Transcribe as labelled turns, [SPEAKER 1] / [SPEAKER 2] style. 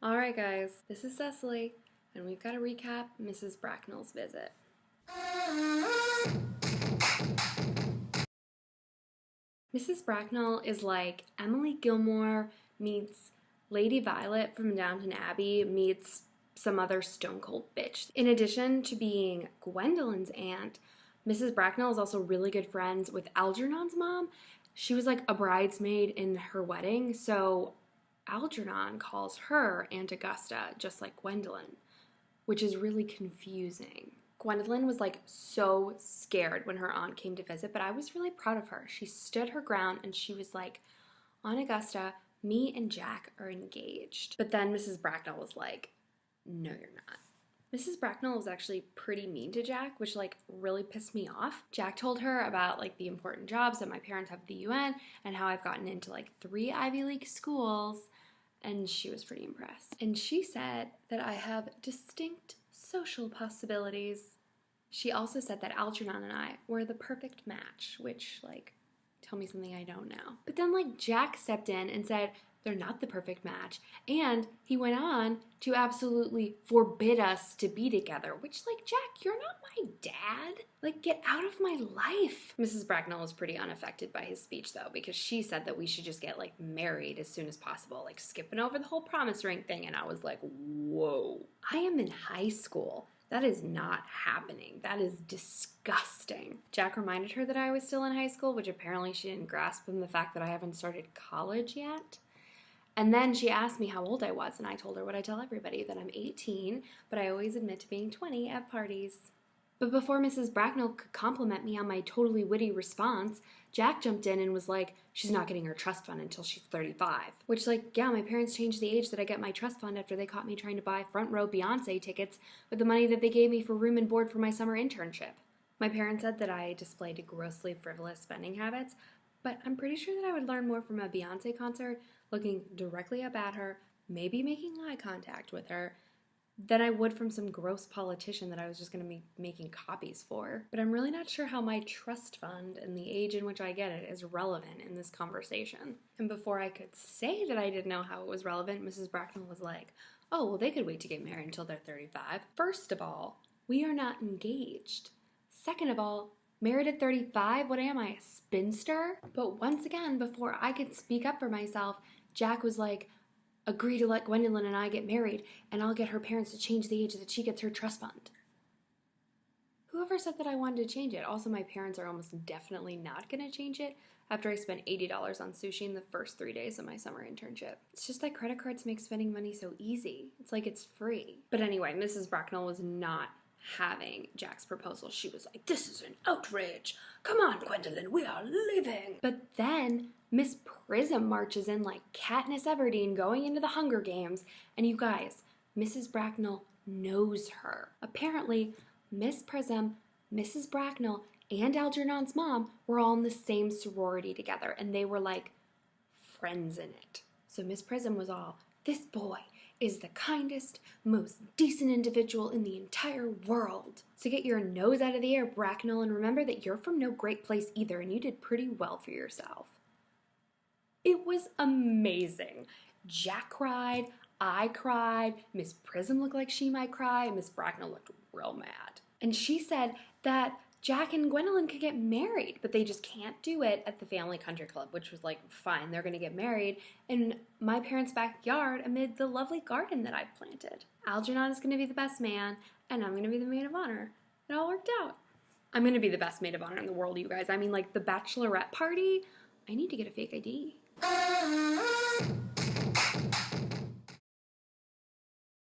[SPEAKER 1] Alright guys, this is Cecily, and we've got to recap Mrs. Bracknell's visit. Mrs. Bracknell is like Emily Gilmore meets Lady Violet from Downton Abbey meets some other stone cold bitch. In addition to being Gwendolyn's aunt, Mrs. Bracknell is also really good friends with Algernon's mom. She was like a bridesmaid in her wedding, so Algernon calls her Aunt Augusta, just like Gwendolyn, which is really confusing. Gwendolyn was like so scared when her aunt came to visit, but I was really proud of her. She stood her ground and she was like, Aunt Augusta, me and Jack are engaged. But then Mrs. Bracknell was like, no, you're not. Mrs. Bracknell was actually pretty mean to Jack, which like really pissed me off. Jack told her about like the important jobs that my parents have at the UN and how I've gotten into like 3 Ivy League schools, and she was pretty impressed. And she said that I have distinct social possibilities. She also said that Algernon and I were the perfect match, which like, tell me something I don't know. But then like Jack stepped in and said, they're not the perfect match. And he went on to absolutely forbid us to be together, which like, Jack, you're not my dad. Like, get out of my life. Mrs. Bracknell was pretty unaffected by his speech though, because she said that we should just get like married as soon as possible, like skipping over the whole promise ring thing. And I was like, whoa, I am in high school. That is not happening. That is disgusting. Jack reminded her that I was still in high school, which apparently she didn't grasp from the fact that I haven't started college yet. And then she asked me how old I was, and I told her what I tell everybody, that I'm 18, but I always admit to being 20 at parties. But before Mrs. Bracknell could compliment me on my totally witty response, Jack jumped in and was like, she's not getting her trust fund until she's 35. Which, like, yeah, my parents changed the age that I get my trust fund after they caught me trying to buy front row Beyonce tickets with the money that they gave me for room and board for my summer internship. My parents said that I displayed grossly frivolous spending habits, but I'm pretty sure that I would learn more from a Beyonce concert looking directly up at her, maybe making eye contact with her, than I would from some gross politician that I was just going to be making copies for. But I'm really not sure how my trust fund and the age in which I get it is relevant in this conversation. And before I could say that I didn't know how it was relevant, Mrs. Bracknell was like, oh, well, they could wait to get married until they're 35. First of all, we are not engaged. Second of all, married at 35? What am I, a spinster? But once again, before I could speak up for myself, Jack was like, agree to let Gwendolyn and I get married, and I'll get her parents to change the age that she gets her trust fund. Whoever said that I wanted to change it? Also, my parents are almost definitely not going to change it after I spent $80 on sushi in the first 3 days of my summer internship. It's just that credit cards make spending money so easy. It's like it's free. But anyway, Mrs. Bracknell was not having Jack's proposal. She was like, this is an outrage. Come on, Gwendolyn, we are leaving. But then Miss Prism marches in like Katniss Everdeen going into the Hunger Games. And you guys, Mrs. Bracknell knows her. Apparently, Miss Prism, Mrs. Bracknell, and Algernon's mom were all in the same sorority together. And they were like friends in it. So Miss Prism was all, this boy is the kindest, most decent individual in the entire world. So get your nose out of the air, Bracknell, and remember that you're from no great place either, and you did pretty well for yourself. It was amazing. Jack cried, I cried, Miss Prism looked like she might cry, and Miss Bracknell looked real mad. And she said that Jack and Gwendolyn could get married, but they just can't do it at the family country club, which was like, fine, they're gonna get married in my parents' backyard amid the lovely garden that I've planted. Algernon is gonna be the best man, and I'm gonna be the maid of honor. It all worked out. I'm gonna be the best maid of honor in the world, you guys. I mean, like, the bachelorette party, I need to get a fake ID.